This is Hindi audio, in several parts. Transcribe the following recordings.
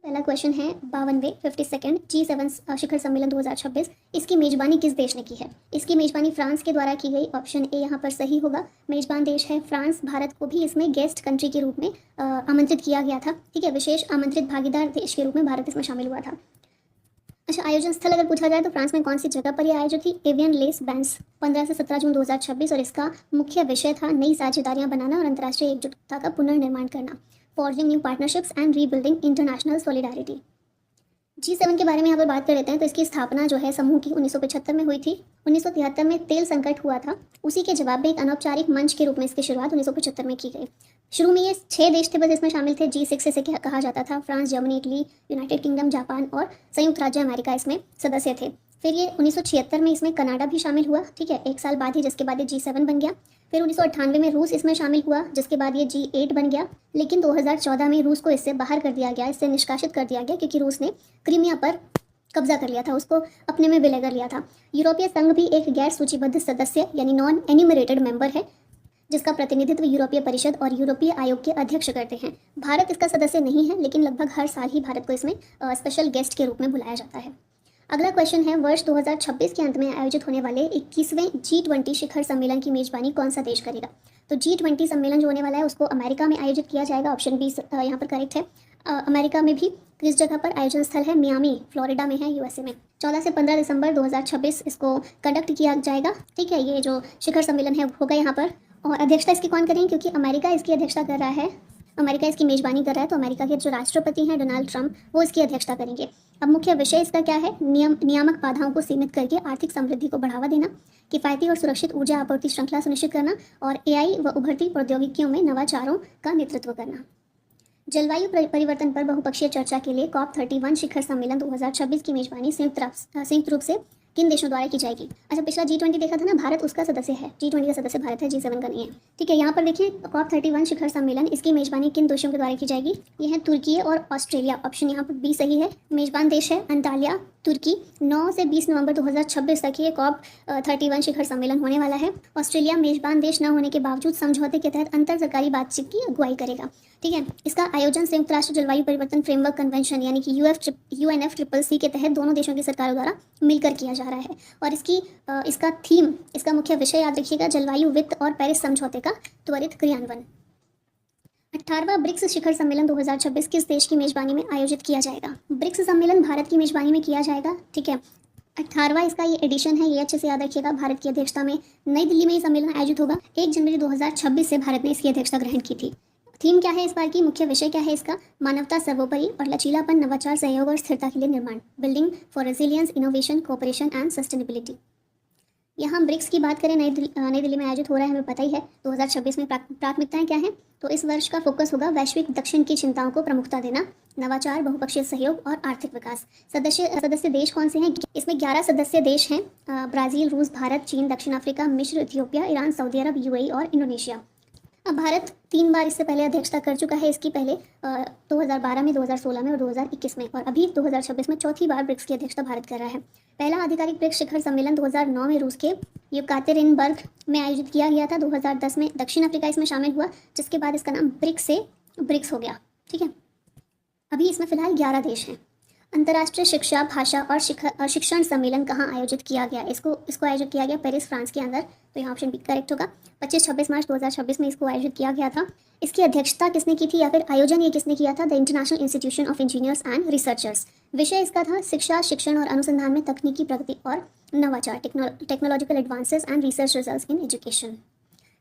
पहला क्वेश्चन है 52वें 52nd G7 शिखर सम्मेलन 2026। इसकी मेजबानी किस देश ने की है? इसकी मेजबानी फ्रांस के द्वारा की गई। ऑप्शन ए यहाँ पर सही होगा। मेजबान देश है फ्रांस। भारत को भी इसमें गेस्ट कंट्री के रूप में आमंत्रित किया गया था। ठीक है, विशेष आमंत्रित भागीदार देश के रूप में भारत इसमें शामिल हुआ था। अच्छा, आयोजन स्थल अगर पूछा जाए तो फ्रांस में कौन सी जगह पर यह आयोजित थी? एवियन लेस बैंस, 15 से 17 जून 2026। और इसका मुख्य विषय था नई साझेदारियां बनाना और अंतर्राष्ट्रीय एकजुटता का पुनर्निर्माण करना। Forging new partnerships and rebuilding international solidarity. G7 के बारे में यहाँ पर बात कर लेते हैं तो इसकी स्थापना जो है समूह की 1975 में हुई थी। 1973 में तेल संकट हुआ था, उसी के जवाब में एक अनौपचारिक मंच के रूप में इसकी शुरुआत 1975 में की गई। शुरू में ये 6 देश थे बस इसमें शामिल थे। G6 इसे कहा जाता था। France, Germany, Italy, United kingdom, Japan और संयुक्त राज्य अमेरिका इसमें सदस्य थे। फिर ये 1976 में इसमें कनाडा भी शामिल हुआ। ठीक है, एक साल बाद ही, जिसके बाद ये G7 बन गया। फिर 1998 में रूस इसमें शामिल हुआ, जिसके बाद ये G8 बन गया। लेकिन 2014 में रूस को इससे बाहर कर दिया गया, इससे निष्कासित कर दिया गया, क्योंकि रूस ने क्रीमिया पर कब्जा कर लिया था, उसको अपने में विलय कर लिया था। यूरोपीय संघ भी एक गैर सूचीबद्ध सदस्य यानी नॉन एन्यूमरेटेड मेंबर है, जिसका प्रतिनिधित्व यूरोपीय परिषद और यूरोपीय आयोग के अध्यक्ष करते हैं। भारत इसका सदस्य नहीं है, लेकिन लगभग हर साल ही भारत को इसमें स्पेशल गेस्ट के रूप में बुलाया जाता है। अगला क्वेश्चन है, वर्ष 2026 के अंत में आयोजित होने वाले 21वें G20 शिखर सम्मेलन की मेजबानी कौन सा देश करेगा? तो G20 सम्मेलन जो होने वाला है उसको अमेरिका में आयोजित किया जाएगा। ऑप्शन बी यहाँ पर करेक्ट है। अमेरिका में भी किस जगह पर आयोजन स्थल है? मियामी, फ्लोरिडा में है, यूएसए में। 14 से 15 दिसंबर 2026 इसको कंडक्ट किया जाएगा। ठीक है, ये जो शिखर सम्मेलन है होगा यहाँ पर। और अध्यक्षता इसकी कौन करेंगे? क्योंकि अमेरिका इसकी अध्यक्षता कर रहा है, अमेरिका इसकी मेजबानी कर रहा है, तो अमेरिका के जो राष्ट्रपति हैं डोनाल्ड ट्रंप, वो इसकी अध्यक्षता करेंगे। अब मुख्य विषय इसका क्या है? नियामक बाधाओं को सीमित करके आर्थिक समृद्धि को बढ़ावा देना, किफ़ायती और सुरक्षित ऊर्जा आपूर्ति श्रृंखला सुनिश्चित करना और एआई व उभरती प्रौद्योगिकियों में नवाचारों का नेतृत्व करना। जलवायु परिवर्तन पर बहुपक्षीय चर्चा के लिए COP31 शिखर सम्मेलन 2026 की मेजबानी संयुक्त रूप से किन देशों द्वारा की जाएगी? अच्छा, पिछला G20 देखा था ना, भारत उसका सदस्य है। G20 का सदस्य भारत है, G7 का नहीं है। ठीक है, यहाँ पर देखिए COP31 शिखर सम्मेलन, इसकी मेजबानी किन देशों के द्वारा की जाएगी? ये है तुर्की और ऑस्ट्रेलिया। ऑप्शन यहाँ पर बी सही है। मेजबान देश है अंतालिया, तुर्की। 9 से 20 नवंबर 2026 तक ये COP31 शिखर सम्मेलन होने वाला है। ऑस्ट्रेलिया मेजबान देश न होने के बावजूद समझौते के तहत अंतर सरकारी बातचीत की अगुवाई करेगा। ठीक है, इसका आयोजन संयुक्त राष्ट्र जलवायु परिवर्तन फ्रेमवर्क कन्वेंशन यानी कि UNFCCC के तहत दोनों देशों की सरकारों द्वारा मिलकर किया जा रहा है। और इसका थीम, इसका मुख्य विषय याद रखिएगा, जलवायु वित्त और पेरिस समझौते का त्वरित क्रियान्वयन। 18वां ब्रिक्स शिखर सम्मेलन 2026 किस देश की मेजबानी में आयोजित किया जाएगा? ब्रिक्स सम्मेलन भारत की मेजबानी में किया जाएगा। ठीक है, 18वां इसका ये एडिशन है, ये अच्छे से याद रखिएगा। भारत की अध्यक्षता में नई दिल्ली में ये सम्मेलन आयोजित होगा। 1 जनवरी 2026 से भारत ने इसकी अध्यक्षता ग्रहण की थी। थीम क्या है इस बार की? मुख्य विषय क्या है इसका? मानवता सर्वोपरि और लचीलापन, नवाचार, सहयोग और स्थिरता के लिए निर्माण, building for resilience, innovation, cooperation and sustainability. यहाँ ब्रिक्स की बात करें, नई दिल्ली में आयोजित हो रहा है, हमें पता ही है। 2026 में प्राथमिकताएं क्या हैं? तो इस वर्ष का फोकस होगा वैश्विक दक्षिण की चिंताओं को प्रमुखता देना, नवाचार, बहुपक्षीय सहयोग और आर्थिक विकास। सदस्य देश कौन से हैं? इसमें 11 सदस्य देश हैं, ब्राज़ील, रूस, भारत, चीन, दक्षिण अफ्रीका, मिस्र, इथियोपिया, ईरान, सऊदी अरब, UAE और इंडोनेशिया। अब भारत 3 बार इससे पहले अध्यक्षता कर चुका है। इसकी पहले 2012 में, 2016 में और 2021 में, और अभी 2026 में चौथी बार ब्रिक्स की अध्यक्षता भारत कर रहा है। पहला आधिकारिक ब्रिक्स शिखर सम्मेलन 2009 में रूस के येकातेरिनबर्ग में आयोजित किया गया था। 2010 में दक्षिण अफ्रीका इसमें शामिल हुआ, जिसके बाद इसका नाम ब्रिक्स से ब्रिक्स हो गया। ठीक है, अभी इसमें फिलहाल 11 देश हैं। अंतर्राष्ट्रीय शिक्षा, भाषा और शिक्षण सम्मेलन कहाँ आयोजित किया गया? इसको आयोजित किया गया पेरिस, फ्रांस के अंदर। तो यहाँ ऑप्शन बी करेक्ट होगा। 25-26 मार्च 2026 में इसको आयोजित किया गया था। इसकी अध्यक्षता किसने की थी या फिर आयोजन ये किसने किया था? The international institution of engineers and researchers. विषय इसका था शिक्षा, शिक्षण और अनुसंधान में तकनीकी प्रगति और नवाचार, technological advances and research results in education.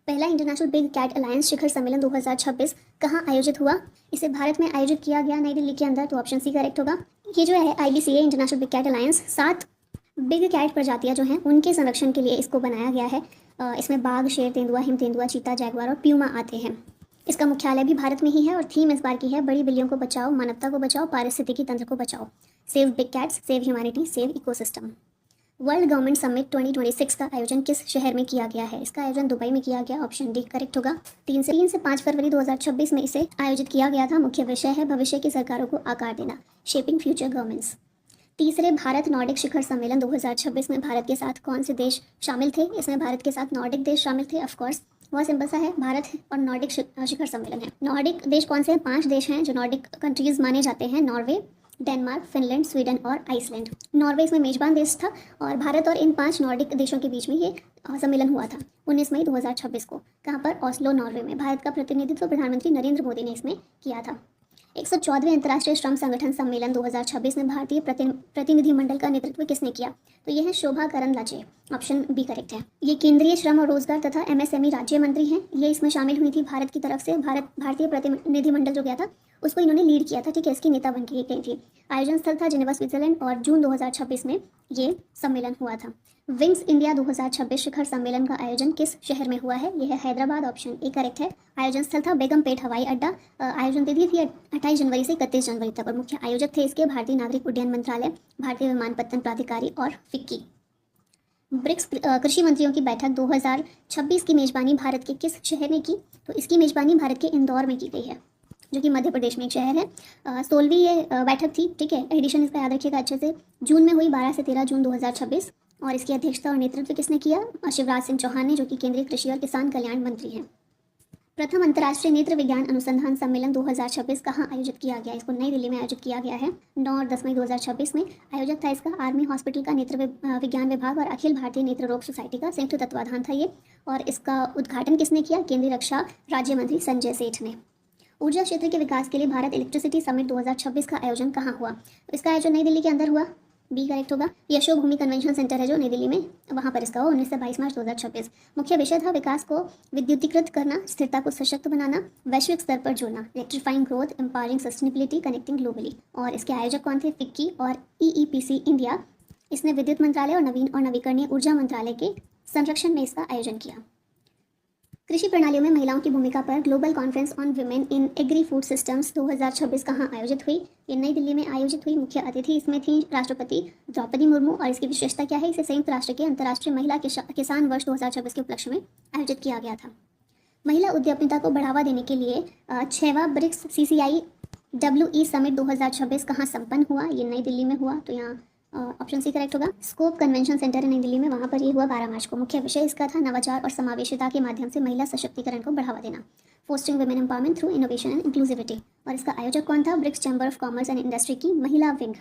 पहला इंटरनेशनल बिग कैट अलायंस शिखर सम्मेलन 2026 कहाँ आयोजित हुआ? इसे भारत में आयोजित किया गया, नई दिल्ली के अंदर। तो ऑप्शन सी करेक्ट होगा। ये जो है IBCA international big cat alliance, 7 big cat प्रजातियां जो हैं उनके संरक्षण के लिए इसको बनाया गया है। इसमें बाघ, शेर, तेंदुआ, हिम तेंदुआ, चीता, जैगुआर और प्यूमा आते हैं। इसका मुख्यालय भी भारत में ही है और थीम इस बार की है बड़ी बिल्लियों को बचाओ, मानवता को बचाओ, पारिस्थितिकी तंत्र को बचाओ। Save big cats, save humanity, save ecosystem. World government summit 2026 का आयोजन किस शहर में किया गया है? इसका आयोजन दुबई में किया गया। ऑप्शन डी करेक्ट होगा। 3 से 5 फरवरी 2026 में इसे आयोजित किया गया था। मुख्य विषय है भविष्य की सरकारों को आकार देना, शेपिंग फ्यूचर गवर्नमेंट्स। तीसरे भारत नॉर्डिक शिखर सम्मेलन 2026 में भारत के साथ कौन से देश शामिल थे? इसमें भारत के साथ नॉर्डिक देश शामिल थे। ऑफकोर्स बहुत सिंपल सा है, भारत है और नॉर्डिक शिखर सम्मेलन है। नॉर्डिक देश कौन से हैं? 5 देश हैं जो नॉर्डिक कंट्रीज माने जाते हैं। नॉर्वे, डेनमार्क, फिनलैंड, स्वीडन और आइसलैंड। नॉर्वे इसमें मेजबान देश था और भारत और इन 5 नॉर्डिक देशों के बीच में ये सम्मेलन हुआ था 19 मई 2026 को। कहाँ पर? ओस्लो, नॉर्वे में। भारत का प्रतिनिधित्व प्रधानमंत्री नरेंद्र मोदी ने इसमें किया था। 114वें अंतर्राष्ट्रीय श्रम संगठन सम्मेलन 2026 में भारतीय प्रतिनिधिमंडल का नेतृत्व किसने किया? तो यह है Shobha Karandlaje. Option B correct है। ये केंद्रीय श्रम और रोजगार तथा एमएसएमई राज्य मंत्री हैं। ये इसमें शामिल हुई थी भारत की तरफ से। भारतीय प्रतिनिधिमंडल जो गया था उसको इन्होंने लीड किया था, ठीक है, इसकी नेता बन के गई थी। आयोजन स्थल था जिनेवा, स्विट्जरलैंड और जून 2026 में ये सम्मेलन हुआ था। विंग्स इंडिया 2026 शिखर सम्मेलन का आयोजन किस शहर में हुआ है? यह है हैदराबाद। ऑप्शन ए करेक्ट है। आयोजन स्थल था बेगमपेट हवाई अड्डा। आयोजन तिथि थी 28 जनवरी से 31 जनवरी तक और मुख्य आयोजक थे इसके भारतीय नागरिक उड्डयन मंत्रालय, भारतीय विमानपत्तन प्राधिकारी और फिक्की। ब्रिक्स कृषि मंत्रियों की बैठक 2026 की मेजबानी भारत के किस शहर ने की? तो इसकी मेजबानी भारत के इंदौर में की गई है, जो कि मध्य प्रदेश में एक शहर है। 16वीं ये बैठक थी, ठीक है। एडिशन इसका याद रखिएगा अच्छे से। जून में हुई, 12 से 13 जून 2026 और इसकी अध्यक्षता और नेतृत्व किसने किया? शिवराज सिंह चौहान ने, जो कि केंद्रीय कृषि और किसान कल्याण मंत्री हैं। प्रथम अंतर्राष्ट्रीय नेत्र विज्ञान अनुसंधान सम्मेलन 2026 कहाँ आयोजित किया गया? इसको नई दिल्ली में आयोजित किया गया है 9 और 10 मई 2026 में। आयोजक था इसका आर्मी हॉस्पिटल का नेत्र विज्ञान विभाग और अखिल भारतीय नेत्र रोग सोसाइटी का संयुक्त तत्वाधान था ये। और इसका उद्घाटन किसने किया? केंद्रीय रक्षा राज्य मंत्री संजय सेठ ने। ऊर्जा क्षेत्र के विकास के लिए भारत इलेक्ट्रिसिटी समिट 2026 का आयोजन कहाँ हुआ? तो इसका आयोजन नई दिल्ली के अंदर हुआ। बी करेक्ट होगा। यशोभूमि कन्वेंशन सेंटर है जो नई दिल्ली में, वहाँ पर इसका हुआ 19 से 22 मार्च 2026। मुख्य विषय था विकास को विद्युतीकृत करना, स्थिरता को सशक्त बनाना, वैश्विक स्तर पर जोड़ना, electrifying growth, empowering sustainability, connecting globally. और इसके आयोजक कौन थे? फिक्की और ईईपीसी इंडिया। इसने विद्युत मंत्रालय और नवीन और नवीकरणीय ऊर्जा मंत्रालय के संरक्षण में इसका आयोजन किया। कृषि प्रणालियों में महिलाओं की भूमिका पर global conference on women in agri food systems 2026 कहाँ आयोजित हुई? ये नई दिल्ली में आयोजित हुई। मुख्य अतिथि इसमें थी राष्ट्रपति द्रौपदी मुर्मू और इसकी विशेषता क्या है? इसे संयुक्त राष्ट्र के अंतर्राष्ट्रीय महिला किसान वर्ष 2026 के उपलक्ष्य में आयोजित किया गया था। महिला उद्यमिता को बढ़ावा देने के लिए 6वां ब्रिक्स CCIWE समिट 2026 कहाँ संपन्न हुआ? ये नई दिल्ली में हुआ। तो यहाँ ऑप्शन सी करेक्ट होगा। स्कोप कन्वेंशन सेंटर है नई दिल्ली में, वहाँ पर ये हुआ 12 मार्च को। मुख्य विषय इसका था नवाचार और समावेशिता के माध्यम से महिला सशक्तिकरण को बढ़ावा देना, fostering women empowerment through innovation and inclusivity. और इसका आयोजक कौन था? BRICS chamber of commerce and industry की महिला विंग।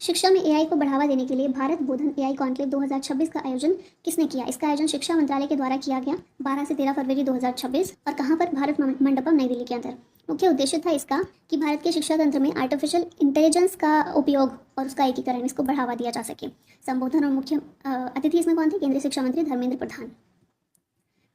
शिक्षा में AI को बढ़ावा देने के लिए भारत बोधन AI कॉन्क्लेव 2026 का आयोजन किसने किया? इसका आयोजन शिक्षा मंत्रालय के द्वारा किया गया 12 से 13 फरवरी 2026 और कहाँ पर? भारत मंडपम नई दिल्ली के अंदर। मुख्य उद्देश्य था इसका कि भारत के शिक्षा तंत्र में आर्टिफिशियल इंटेलिजेंस का उपयोग और उसका एकीकरण, इसको बढ़ावा दिया जा सके। संबोधन और मुख्य अतिथि इसमें कौन थे? केंद्रीय शिक्षा मंत्री धर्मेंद्र प्रधान।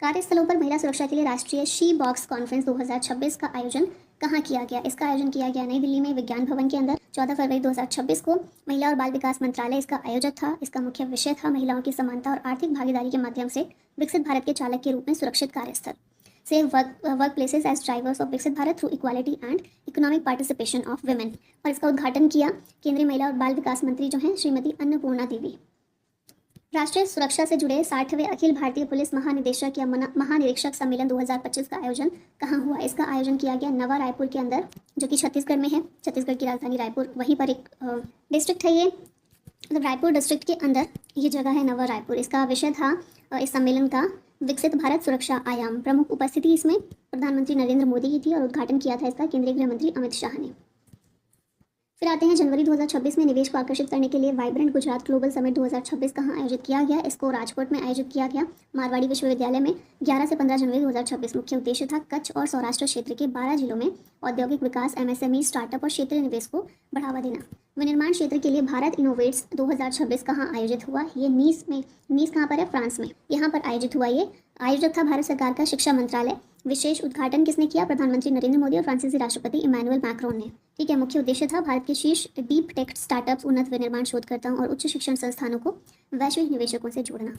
कार्यस्थलों पर महिला सुरक्षा के लिए राष्ट्रीय शी बॉक्स कॉन्फ्रेंस 2026 का आयोजन कहाँ किया गया? इसका आयोजन किया गया नई दिल्ली में विज्ञान भवन के अंदर 14 फरवरी 2026 को। महिला और बाल विकास मंत्रालय इसका आयोजक था। इसका मुख्य विषय था महिलाओं की समानता और आर्थिक भागीदारी के माध्यम से विकसित भारत के चालक के रूप में सुरक्षित कार्यस्थल, safe workplaces as drivers of Viksit Bharat through equality and economic participation of women. और इसका उद्घाटन किया केंद्रीय महिला और बाल विकास मंत्री जो हैं श्रीमती अन्नपूर्णा देवी। राष्ट्रीय सुरक्षा से जुड़े 60वें अखिल भारतीय पुलिस महानिदेशक या महानिरीक्षक सम्मेलन 2025 का आयोजन कहाँ हुआ? इसका आयोजन किया गया नवा रायपुर के अंदर, जो कि छत्तीसगढ़ में है। छत्तीसगढ़ की राजधानी रायपुर, वहीं पर एक डिस्ट्रिक्ट है ये, मतलब रायपुर डिस्ट्रिक्ट के अंदर ये जगह है नवा रायपुर। इसका विषय था इस सम्मेलन का विकसित भारत सुरक्षा आयाम। प्रमुख उपस्थिति इसमें प्रधानमंत्री नरेंद्र मोदी की थी और उद्घाटन किया था इसका केंद्रीय गृह मंत्री अमित शाह ने। फिर आते हैं जनवरी 2026 में निवेश को आकर्षित करने के लिए वाइब्रेंट गुजरात ग्लोबल समिट 2026 कहाँ आयोजित किया गया? इसको राजकोट में आयोजित किया गया मारवाड़ी विश्वविद्यालय में 11 से 15 जनवरी 2026। मुख्य उद्देश्य था कच्छ और सौराष्ट्र क्षेत्र के 12 जिलों में औद्योगिक विकास, MSME, स्टार्टअप और क्षेत्रीय निवेश को बढ़ावा देना। विनिर्माण क्षेत्र के लिए भारत इनोवेट्स 2026 कहाँ आयोजित हुआ? ये नीस कहाँ पर है? फ्रांस में। यहाँ पर आयोजित हुआ। ये आयोजक था भारत सरकार का शिक्षा मंत्रालय। विशेष उद्घाटन किसने किया? प्रधानमंत्री नरेंद्र मोदी और फ्रांसीसी राष्ट्रपति इमैनुअल मैक्रोन ने। ठीक है। मुख्य उद्देश्य था भारत के शीर्ष डीप टेक स्टार्टअप्स, उन्नत विनिर्माण शोधकर्ताओं और उच्च शिक्षण संस्थानों को वैश्विक निवेशकों से जोड़ना।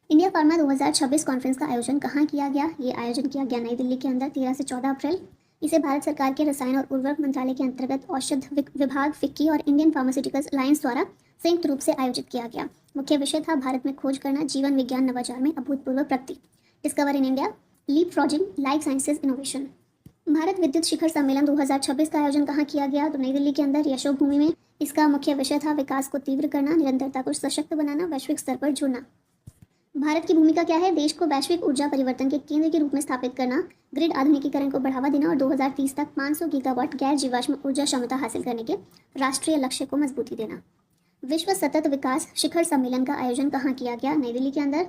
इंडिया फार्मा 2026 कॉन्फ्रेंस का आयोजन कहाँ किया गया? ये आयोजन किया गया नई दिल्ली के अंदर 13 से 14 अप्रैल। इसे भारत सरकार के रसायन और उर्वरक मंत्रालय के अंतर्गत औषध विभाग, फिक्की और इंडियन फार्मास्यूटिकल्स अलायंस द्वारा संयुक्त रूप से आयोजित किया गया। मुख्य विषय था भारत में खोज करना, जीवन विज्ञान नवाचार में अभूतपूर्व प्रगति, discover in India, leapfrogging life sciences innovation. Bharat विद्युत शिखर सम्मेलन 2026 का आयोजन कहाँ किया गया? तो नई दिल्ली के अंदर यशोभूमि में। इसका मुख्य विषय था विकास को तीव्र करना, निरंतरता को सशक्त बनाना, वैश्विक स्तर पर जुड़ना। भारत की भूमिका क्या है? देश को वैश्विक ऊर्जा परिवर्तन के केंद्र के रूप में स्थापित करना, ग्रिड आधुनिकीकरण को बढ़ावा देना और 2030 तक 500 गीगावाट गैर जीवाश्म ऊर्जा क्षमता हासिल करने के राष्ट्रीय लक्ष्य को मजबूती देना। विश्व सतत विकास शिखर सम्मेलन का आयोजन कहाँ किया गया? नई दिल्ली के अंदर।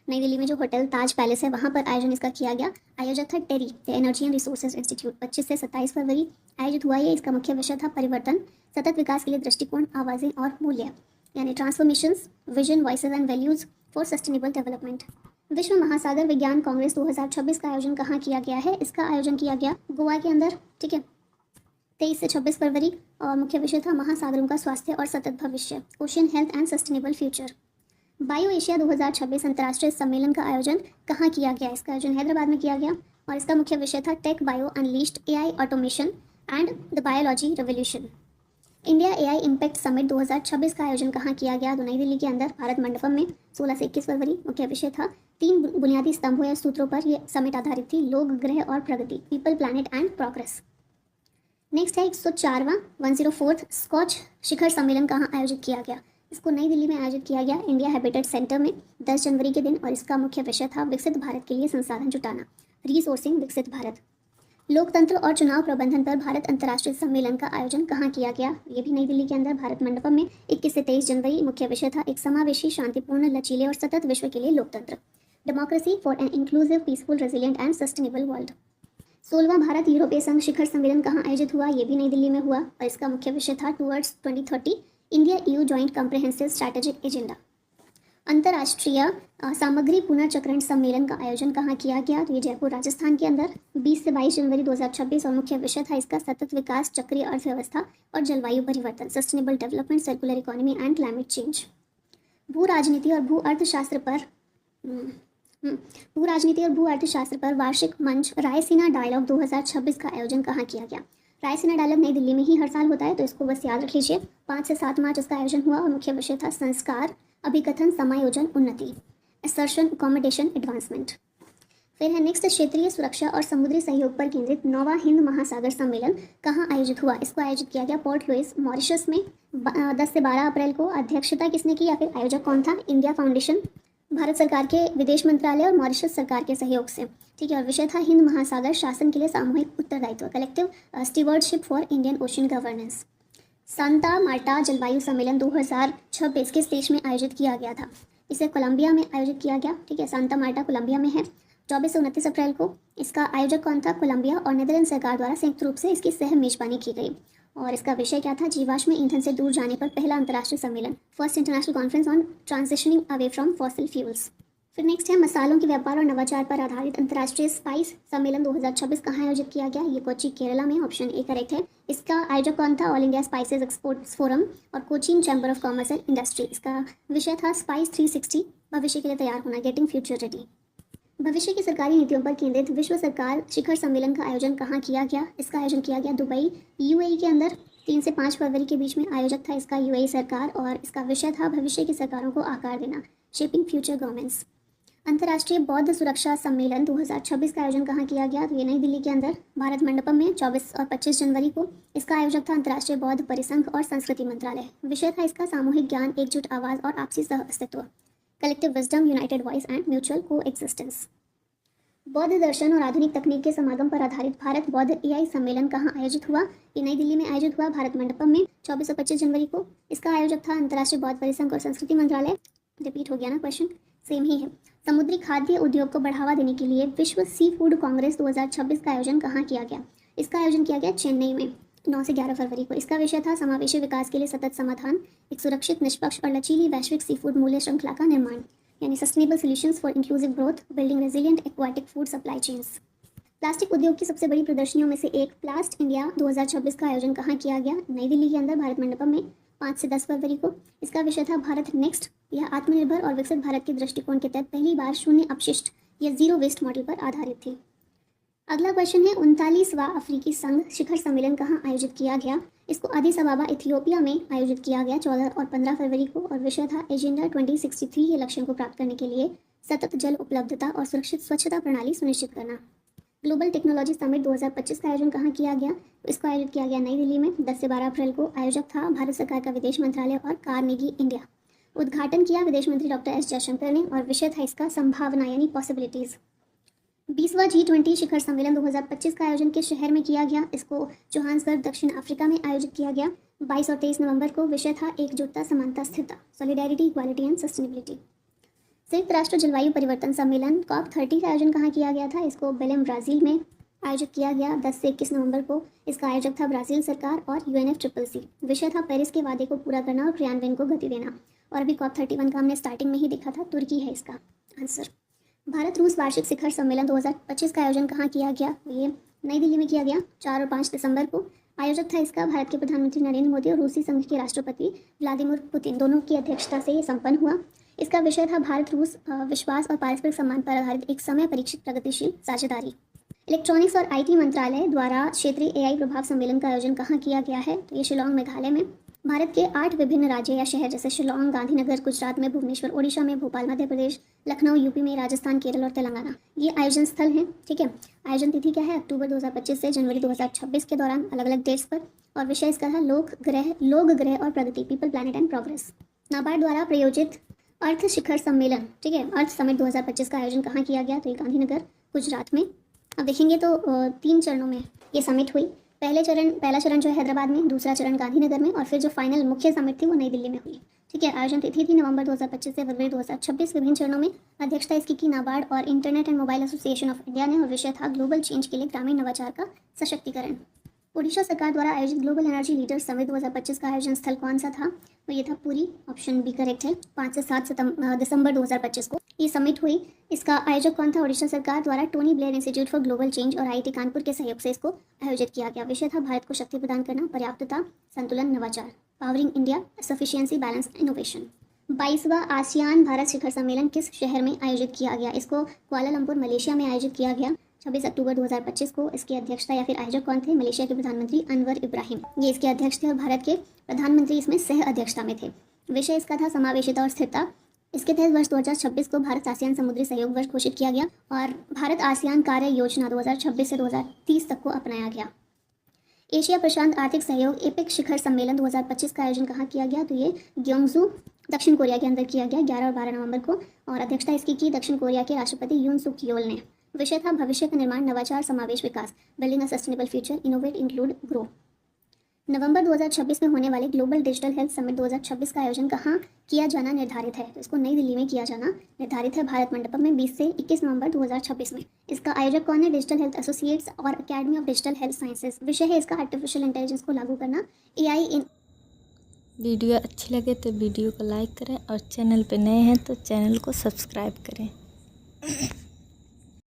नई दिल्ली में जो होटल ताज पैलेस है वहाँ पर आयोजन इसका किया गया। आयोजक था TERI the energy and resources institute. 25 से 27 फरवरी आयोजित हुआ ये। इसका मुख्य विषय था परिवर्तन, सतत विकास के लिए दृष्टिकोण, आवाज़ें और मूल्य, यानी transformations, vision, voices and values for sustainable development. विश्व महासागर विज्ञान कांग्रेस 2026 का आयोजन कहाँ किया गया है? इसका आयोजन किया गया गोवा के अंदर। ठीक है, 23 से 26 फरवरी। और मुख्य विषय था महासागरों का स्वास्थ्य और सतत भविष्य, ocean health and sustainable future. Bio Asia 2026 अंतर्राष्ट्रीय सम्मेलन का आयोजन कहाँ किया गया? इसका आयोजन हैदराबाद में किया गया और इसका मुख्य विषय था tech bio unleashed, AI automation and the biology revolution. India AI impact summit 2026 का आयोजन कहाँ किया गया? तो नई दिल्ली के अंदर भारत मंडपम में 16 से 21 फरवरी। मुख्य विषय था 3 बुनियादी स्तंभों या सूत्रों पर यह समिट आधारित थी, लोग, ग्रह और प्रगति, people, planet and progress. Next है 104वां 104th स्कॉच शिखर सम्मेलन कहाँ आयोजित किया गया? इसको नई दिल्ली में आयोजित किया गया इंडिया हैबिटेट सेंटर में 10 जनवरी के दिन और इसका मुख्य विषय था विकसित भारत के लिए संसाधन जुटाना, रिसोर्सिंग विकसित भारत। लोकतंत्र और चुनाव प्रबंधन पर भारत अंतर्राष्ट्रीय सम्मेलन का आयोजन कहाँ किया गया? ये भी नई दिल्ली के अंदर भारत मंडपम में 21 से 23 जनवरी। मुख्य विषय था एक समावेशी, शांतिपूर्ण, लचीले और सतत विश्व के लिए लोकतंत्र, democracy for an inclusive, peaceful, resilient and sustainable world. 16वां भारत यूरोपीय संघ शिखर सम्मेलन कहाँ आयोजित हुआ? ये भी नई दिल्ली में हुआ और इसका मुख्य विषय था towards 2030 India EU joint comprehensive strategic agenda. अंतर्राष्ट्रीय सामग्री पुनर्चक्रण सम्मेलन का आयोजन कहाँ किया गया? तो ये जयपुर राजस्थान के अंदर 20 से 22 जनवरी 2026 और मुख्य विषय था इसका सतत विकास, चक्रीय अर्थव्यवस्था और जलवायु परिवर्तन, sustainable development, circular economy and climate change. भू राजनीति और भू अर्थशास्त्र पर वार्षिक मंच रायसीना डायलॉग 2026 का आयोजन कहाँ किया गया? रायसीना डायलॉग नई दिल्ली में ही हर साल होता है, तो इसको बस याद रख लीजिए। 5 से 7 मार्च इसका आयोजन हुआ और मुख्य विषय था संस्कार, अभिकथन, समायोजन, उन्नति, असर्शन, अकोमोडेशन, एडवांसमेंट। फिर है नेक्स्ट क्षेत्रीय सुरक्षा और समुद्री सहयोग पर केंद्रित 9वां हिंद महासागर सम्मेलन कहाँ आयोजित हुआ? इसको आयोजित किया गया पोर्ट लुइस, मॉरिशस में 10 से 12 अप्रैल को। अध्यक्षता किसने की या फिर आयोजक कौन था? इंडिया फाउंडेशन, भारत सरकार के विदेश मंत्रालय और मॉरिशस सरकार के सहयोग से। ठीक है, और विषय था हिंद महासागर शासन के लिए सामूहिक उत्तरदायित्व, collective stewardship for Indian ocean governance. Santa Marta जलवायु सम्मेलन 2026 किस देश में आयोजित किया गया था? इसे कोलंबिया में आयोजित किया गया। ठीक है, सांता मार्टा कोलंबिया में है। 24 से 29 अप्रैल को। इसका आयोजक कौन था? कोलंबिया और नेदरलैंड सरकार द्वारा संयुक्त रूप से इसकी सह मेजबानी की गई और इसका विषय क्या था? जीवाश्म ईंधन से दूर जाने पर पहला अंतर्राष्ट्रीय सम्मेलन, first international conference on transitioning away from fossil fuels. फिर नेक्स्ट है मसालों के व्यापार और नवाचार पर आधारित अंतर्राष्ट्रीय स्पाइस सम्मेलन 2026 कहाँ आयोजित किया गया? ये कोच्चि केरला में, ऑप्शन ए करेक्ट है। इसका आयोजक कौन था? All India spices exports forum और Cochin chamber of commerce and industry. इसका विषय था स्पाइस 360, भविष्य के लिए तैयार होना, गेटिंग फ्यूचर रेडी। भविष्य की सरकारी नीतियों पर केंद्रित विश्व सरकार शिखर सम्मेलन का आयोजन कहाँ किया गया? इसका आयोजन किया गया दुबई, यूएई के अंदर 3 से 5 फरवरी के बीच में। आयोजक था इसका यूएई सरकार और इसका विषय था भविष्य की सरकारों को आकार देना, शेपिंग फ्यूचर गवर्नमेंट्स। अंतर्राष्ट्रीय बौद्ध सुरक्षा सम्मेलन 2026 का आयोजन कहाँ किया गया? तो ये नई दिल्ली के अंदर भारत मंडपम में 24 और 25 जनवरी को। इसका आयोजक था अंतर्राष्ट्रीय बौद्ध परिसंघ और संस्कृति मंत्रालय। विषय था इसका सामूहिक ज्ञान, एकजुट आवाज़ और आपसी सह अस्तित्व, collective wisdom, United voice and mutual को एक्सिस्टेंस। बौद्ध दर्शन और आधुनिक तकनीक के समागम पर आधारित भारत बौद्ध एआई सम्मेलन कहाँ आयोजित हुआ? ये नई दिल्ली में आयोजित हुआ भारत मंडपम में 24 और 25 जनवरी को। इसका आयोजक था अंतर्राष्ट्रीय बौद्ध परिसंघ और संस्कृति मंत्रालय। रिपीट हो गया ना क्वेश्चन, सेम ही है। समुद्री खाद्य उद्योग को बढ़ावा देने के लिए विश्व सी फूड कांग्रेस 2026 का आयोजन कहाँ किया गया? इसका आयोजन किया गया चेन्नई में 9 से 11 फरवरी को। इसका विषय था समावेशी विकास के लिए सतत समाधान, एक सुरक्षित, निष्पक्ष और लचीली वैश्विक सी फूड मूल्य श्रृंखला का निर्माण, यानी sustainable solutions for inclusive growth, building resilient aquatic food supply chains. Plastic उद्योग की सबसे बड़ी प्रदर्शनियों में से एक प्लास्ट इंडिया 2026 का आयोजन कहाँ किया गया? नई दिल्ली के अंदर भारत मंडपम में 5 से 10 फरवरी को। इसका विषय था भारत नेक्स्ट। यह आत्मनिर्भर और विकसित भारत के दृष्टिकोण के तहत पहली बार शून्य अपशिष्ट या जीरो वेस्ट मॉडल पर आधारित थी। अगला क्वेश्चन है 39वां अफ्रीकी संघ शिखर सम्मेलन कहाँ आयोजित किया गया? इसको अदिस अबाबा इथियोपिया में आयोजित किया गया 14 और 15 फरवरी को और विषय था एजेंडा 2063 के लक्ष्यों को प्राप्त करने के लिए सतत जल उपलब्धता और सुरक्षित स्वच्छता प्रणाली सुनिश्चित करना। ग्लोबल टेक्नोलॉजी समिट 2025 का आयोजन कहाँ किया गया? तो इसको आयोजित किया गया नई दिल्ली में 10 से 12 अप्रैल को। आयोजक था भारत सरकार का विदेश मंत्रालय और कार्नेगी इंडिया। उद्घाटन किया विदेश मंत्री डॉक्टर एस जयशंकर ने और विषय था इसका संभावना यानी पॉसिबिलिटीज़। 20वां G20 शिखर सम्मेलन 2025 का आयोजन किस शहर में किया गया? इसको जोहान्सबर्ग दक्षिण अफ्रीका में आयोजित किया गया 22 और 23 नवंबर को। विषय था एकजुटता, समानता, स्थिरता, सॉलिडेरिटी, इक्वालिटी एंड सस्टेनेबिलिटी। संयुक्त राष्ट्र जलवायु परिवर्तन सम्मेलन COP30 का आयोजन कहाँ किया गया था? इसको बेलेम ब्राज़ील में आयोजित किया गया 10 से 21 नवंबर को। इसका आयोजक था ब्राज़ील सरकार और UNFCCC। विषय था पेरिस के वादे को पूरा करना और क्रियान्वयन को गति देना। और अभी COP31 का हमने स्टार्टिंग में ही देखा था, तुर्की है इसका आंसर। भारत रूस वार्षिक शिखर सम्मेलन 2025 का आयोजन कहाँ किया गया? ये नई दिल्ली में किया गया 4 और 5 दिसंबर को। आयोजक था इसका भारत के प्रधानमंत्री नरेंद्र मोदी और रूसी संघ के राष्ट्रपति व्लादिमीर पुतिन, दोनों की अध्यक्षता से ये संपन्न हुआ। इसका विषय था भारत रूस विश्वास और पारस्परिक सम्मान पर आधारित एक समय परीक्षित प्रगतिशील साझेदारी। इलेक्ट्रॉनिक्स और IT मंत्रालय द्वारा क्षेत्रीय AI प्रभाव सम्मेलन का आयोजन कहाँ किया गया है? तो ये शिलोंग मेघालय में। भारत के 8 विभिन्न राज्य या शहर जैसे शिलोंग, गांधीनगर गुजरात में, भुवनेश्वर ओडिशा में, भोपाल मध्य प्रदेश, लखनऊ यूपी में, राजस्थान, केरल और तेलंगाना ये आयोजन स्थल हैं। ठीक है, आयोजन तिथि क्या है? अक्टूबर 2025 से जनवरी 2026 के दौरान अलग अलग डेट्स पर। और विषय इसका था लोक ग्रह और प्रगति, people, planet and progress. NABARD द्वारा प्रायोजित अर्थ शिखर सम्मेलन, ठीक है, अर्थ समिट 2025 का आयोजन कहाँ किया गया? तो ये गांधीनगर गुजरात में। अब देखेंगे तो 3 चरणों में ये समिट हुई। पहला चरण जो है हैदराबाद में, दूसरा चरण गांधीनगर में और फिर जो फाइनल मुख्य समिट थी वो नई दिल्ली में हुई। ठीक है, आयोजन तिथि थी नवंबर 2025 से फरवरी 2026। विभिन्न चरणों में अध्यक्षता इसकी की नाबार्ड और internet and mobile association of India ने और विषय था ग्लोबल चेंज के लिए ग्रामीण नवाचार का सशक्तिकरण। ओडिशा सरकार द्वारा आयोजित ग्लोबल एनर्जी लीडर्स समिट 2025 का आयोजन स्थल कौन सा था? तो ये था पुरी, ऑप्शन बी करेक्ट है। 5 से 7 दिसंबर 2025 को ये समिट हुई। इसका आयोजक कौन था? ओडिशा सरकार द्वारा Tony Blair institute for global change और IIT कानपुर के सहयोग से इसको आयोजित किया गया। विषय था भारत को शक्ति प्रदान करना, पर्याप्तता, संतुलन, नवाचार, powering India, sufficiency, balance, innovation. 22वां आसियान भारत शिखर सम्मेलन किस शहर में आयोजित किया गया? इसको कुआलालंपुर मलेशिया में आयोजित किया गया 26 अक्टूबर 2025 को। इसकी अध्यक्षता या फिर आयोजक कौन थे? मलेशिया के प्रधानमंत्री अनवर इब्राहिम, ये इसके अध्यक्ष थे और भारत के प्रधानमंत्री इसमें सह अध्यक्षता में थे। विषय इसका था समावेशिता और स्थिरता। इसके तहत वर्ष 2026 को भारत आसियान समुद्री सहयोग वर्ष घोषित किया गया और भारत आसियान कार्य योजना 2026 से 2030 तक को अपनाया गया। एशिया प्रशांत आर्थिक सहयोग एपेक शिखर सम्मेलन 2025 का आयोजन कहाँ किया गया? तो ये ग्योंगजू दक्षिण कोरिया के अंदर किया गया 11 और 12 नवंबर को और अध्यक्षता इसकी की दक्षिण कोरिया के राष्ट्रपति यून सुक योल ने। विषय था भविष्य का निर्माण, नवाचार, समावेश, विकास, building a sustainable future, innovate, include, grow. नवंबर 2026 में होने वाले ग्लोबल डिजिटल हेल्थ समिट 2026 का आयोजन कहाँ किया जाना निर्धारित है? तो इसको नई दिल्ली में किया जाना निर्धारित है, भारत मंडपम में 20 से 21 नवंबर 2026 में। इसका आयोजक कौन है? डिजिटल हेल्थ एसोसिएट्स और academy of digital health sciences. विषय है इसका आर्टिफिशियल इंटेलिजेंस को लागू करना, AI इन। वीडियो अच्छी लगे तो वीडियो को लाइक करें और चैनल पे नए हैं तो चैनल को सब्सक्राइब करें।